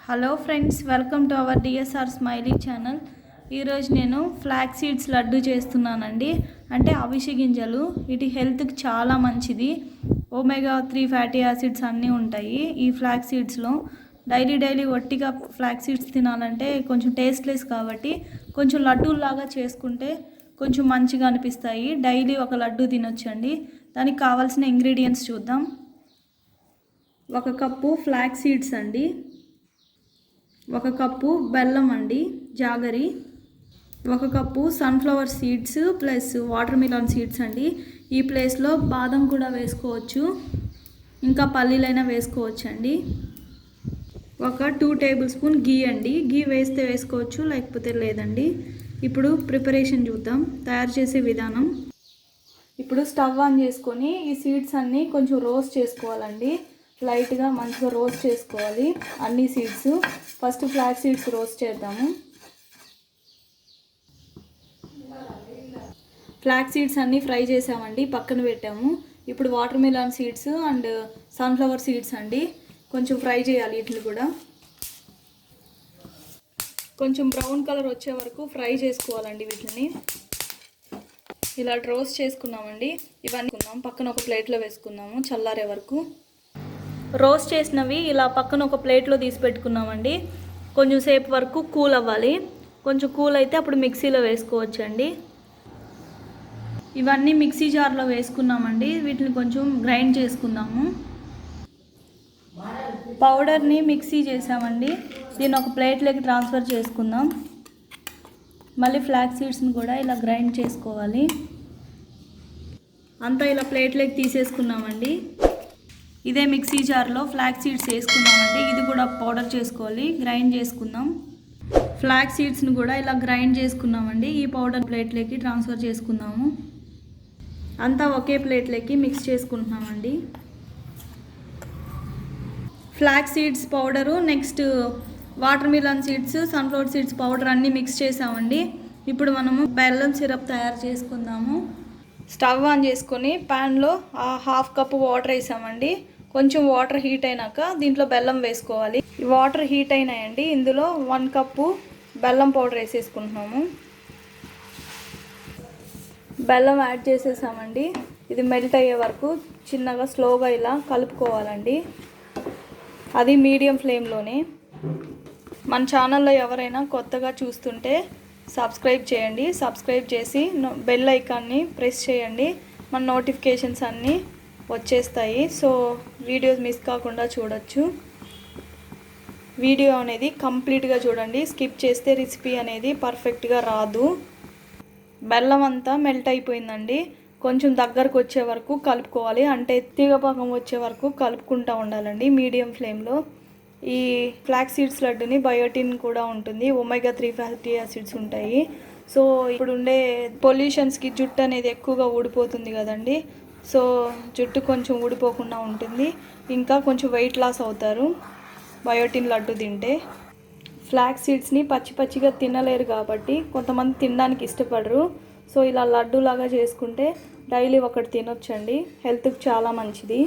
Hello friends, welcome to our DSR Smiley channel. ఈరోజు నేను flax seeds laddu చేస్తున్నానండి. అంటే అవిసె గింజలు, ఇది హెల్త్కి చాలా మంచిది. omega-3 ఫ్యాటీ యాసిడ్స్ అన్నీ ఉంటాయి ఈ ఫ్లాక్స్ సీడ్స్లో. డైలీ ఒట్టిగా ఫ్లాక్స్ సీడ్స్ తినాలంటే కొంచెం టేస్ట్లెస్ కాబట్టి కొంచెం లడ్డూలాగా చేసుకుంటే కొంచెం మంచిగా అనిపిస్తాయి. డైలీ ఒక లడ్డు తినొచ్చండి. దానికి కావాల్సిన ఇంగ్రీడియంట్స్ చూద్దాం. 1 కప్పు ఫ్లాక్స్ సీడ్స్ అండి, 1 కప్పు బెల్లం అండి jaggery, 1 cup sunflower seeds plus water melon seeds అండి. ఈ ప్లేస్లో బాదం కూడా వేసుకోవచ్చు, ఇంకా పల్లీలైనా వేసుకోవచ్చు అండి. 2 టేబుల్ స్పూన్ గీ అండి, గీ వేస్తే వేసుకోవచ్చు లేకపోతే లేదండి. ఇప్పుడు ప్రిపరేషన్ చూద్దాం, తయారు చేసే విధానం. ఇప్పుడు స్టవ్ ఆన్ చేసుకొని ఈ సీడ్స్ అన్నీ కొంచెం రోస్ట్ చేసుకోవాలండి. లైట్గా మంచిగా రోస్ట్ చేసుకోవాలి అన్ని seeds. First flax seeds roast చేద్దాము. ఫ్లాక్స్ సీడ్స్ అన్నీ ఫ్రై చేసామండి, పక్కన పెట్టాము. ఇప్పుడు water melon seeds and sunflower seeds అండి, కొంచెం ఫ్రై చేయాలి. వీటిని కూడా కొంచెం బ్రౌన్ కలర్ వచ్చే వరకు ఫ్రై చేసుకోవాలండి. వీటిని ఇలా రోస్ట్ చేసుకున్నామండి. ఇవన్నీ పక్కన ఒక ప్లేట్లో వేసుకున్నాము చల్లారే వరకు. రోస్ట్ చేసినవి ఇలా పక్కన ఒక ప్లేట్లో తీసి పెట్టుకున్నామండి. కొంచెం సేపు వరకు కూల్ అవ్వాలి. కొంచెం కూల్ అయితే అప్పుడు మిక్సీలో వేసుకోవచ్చండి. ఇవన్నీ మిక్సీ జార్లో వేసుకున్నామండి. వీటిని కొంచెం గ్రైండ్ చేసుకుందాము. పౌడర్ని మిక్సీ చేసామండి. దీన్ని ఒక ప్లేట్లోకి ట్రాన్స్ఫర్ చేసుకుందాం. మళ్ళీ ఫ్లాక్స్ సీడ్స్ని కూడా ఇలా గ్రైండ్ చేసుకోవాలి. అంతా ఇలా ప్లేట్లోకి తీసేసుకున్నామండి. ఇదే మిక్సీ జార్లో ఫ్లాక్స్ సీడ్స్ వేసుకున్నామండి. ఇది కూడా పౌడర్ చేసుకోవాలి, గ్రైండ్ చేసుకుందాం. ఫ్లాక్స్ సీడ్స్ని కూడా ఇలా గ్రైండ్ చేసుకున్నామండి. ఈ పౌడర్ ప్లేట్లోకి ట్రాన్స్ఫర్ చేసుకుందాము. అంతా ఒకే ప్లేట్లోకి మిక్స్ చేసుకుంటున్నామండి. Flax seeds powder, next watermelon seeds, sunflower seeds powder అన్నీ మిక్స్ చేసామండి. ఇప్పుడు మనము బెల్లం సిరప్ తయారు చేసుకుందాము. స్టవ్ ఆన్ చేసుకొని ప్యాన్లో 1/2 కప్పు వాటర్ వేసామండి. కొంచెం వాటర్ హీట్ అయినాక దీంట్లో బెల్లం వేసుకోవాలి. ఈ వాటర్ హీట్ అయినాయండి. ఇందులో 1 కప్పు బెల్లం పౌడర్ వేసేసుకుంటున్నాము. బెల్లం యాడ్ చేసేసామండి. ఇది మెల్ట్ అయ్యే వరకు చిన్నగా స్లోగా ఇలా కలుపుకోవాలండి. అది మీడియం ఫ్లేమ్లోనే. మన ఛానల్లో ఎవరైనా కొత్తగా చూస్తుంటే సబ్స్క్రైబ్ చేయండి. సబ్స్క్రైబ్ చేసి బెల్ ఐకాన్ని ప్రెస్ చేయండి. మన నోటిఫికేషన్స్ అన్నీ వచ్చేస్తాయి. సో వీడియోస్ మిస్ కాకుండా చూడొచ్చు. వీడియో అనేది కంప్లీట్గా చూడండి. స్కిప్ చేస్తే రెసిపీ అనేది పర్ఫెక్ట్గా రాదు. బెల్లం అంతా మెల్ట్ అయిపోయిందండి. కొంచెం దగ్గరకు వచ్చే వరకు కలుపుకోవాలి. అంటే తీగపాకం వచ్చే వరకు కలుపుకుంటూ ఉండాలండి మీడియం ఫ్లేమ్లో. ఈ ఫ్లాక్స్ సీడ్స్ లడ్డుని బయోటిన్ కూడా ఉంటుంది, omega-3 ఫ్యాటీ యాసిడ్స్ ఉంటాయి. సో ఇప్పుడు ఉండే పొల్యూషన్స్కి జుట్టు అనేది ఎక్కువగా ఊడిపోతుంది కదండి. సో జుట్టు కొంచెం ఊడిపోకుండా ఉంటుంది. ఇంకా కొంచెం వెయిట్ లాస్ అవుతారు బయోటిన్ లడ్డు తింటే. ఫ్లాక్స్ సీడ్స్ని పచ్చిగా తినలేరు కాబట్టి కొంతమంది తినడానికి ఇష్టపడరు. సో ఇలా లడ్డూలాగా చేసుకుంటే డైలీ ఒకటి తినొచ్చండి. హెల్త్కి చాలా మంచిది.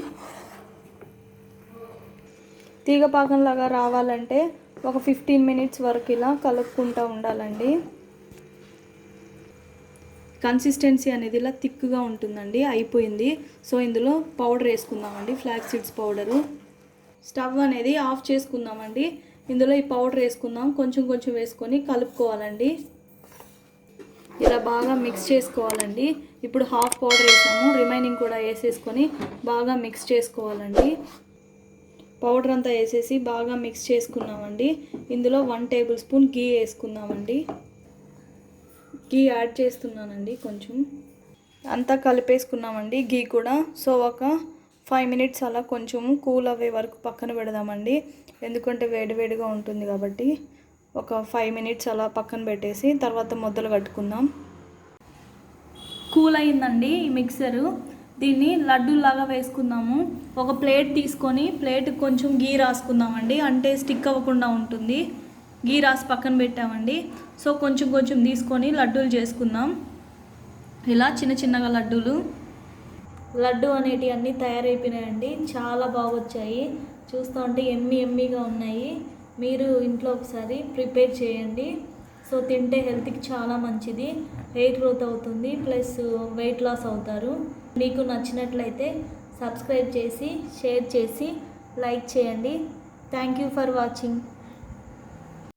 తీగపాకంలాగా రావాలంటే ఒక 15 మినిట్స్ వరకు ఇలా కలుపుకుంటూ ఉండాలండి. కన్సిస్టెన్సీ అనేది ఇలా థిక్గా ఉంటుందండి. అయిపోయింది. సో ఇందులో పౌడర్ వేసుకుందామండి, ఫ్లాక్స్ సీడ్స్ పౌడరు. స్టవ్ అనేది ఆఫ్ చేసుకుందామండి. ఇందులో ఈ పౌడర్ వేసుకుందాం. కొంచెం వేసుకొని కలుపుకోవాలండి. ఇలా బాగా మిక్స్ చేసుకోవాలండి. ఇప్పుడు హాఫ్ పౌడర్ వేసాము, రిమైనింగ్ కూడా వేసేసుకొని బాగా మిక్స్ చేసుకోవాలండి. పౌడర్ అంతా వేసేసి బాగా మిక్స్ చేసుకున్నామండి. ఇందులో 1 టేబుల్ స్పూన్ గీ వేసుకుందామండి. గీ యాడ్ చేస్తున్నానండి. కొంచెం అంతా కలిపేసుకున్నామండి గీ కూడా. సో ఒక 5 మినిట్స్ అలా కొంచెం కూల్ అవ్వే వరకు పక్కన పెడదామండి. ఎందుకంటే వేడిగా ఉంటుంది కాబట్టి ఒక 5 మినిట్స్ అలా పక్కన పెట్టేసి తర్వాత ముద్దలు కట్టుకుందాం. కూల్ అయిందండి ఈ మిక్సరు. దీన్ని లడ్డూలాగా వేసుకుందాము. ఒక ప్లేట్ తీసుకొని ప్లేట్కి కొంచెం గీ రాసుకుందామండి. అంటే స్టిక్ అవ్వకుండా ఉంటుంది. గీ రాసి పక్కన పెట్టామండి. సో కొంచెం తీసుకొని లడ్డూలు చేసుకుందాం. ఇలా చిన్నగా లడ్డు అనేటివి అన్నీ తయారైపోయినాయండి. చాలా బాగా వచ్చాయి. చూస్తూ ఉంటే ఎమ్మీగా ఉన్నాయి. మీరు ఇంట్లో ఒకసారి ప్రిపేర్ చేయండి. సో తింటే హెల్త్కి చాలా మంచిది, హెయిర్ గ్రోత్ అవుతుంది, ప్లస్ వెయిట్ లాస్ అవుతారు. మీకు నచ్చినట్లయితే సబ్స్క్రైబ్ చేసి, షేర్ చేసి, లైక్ చేయండి. Thank you for watching.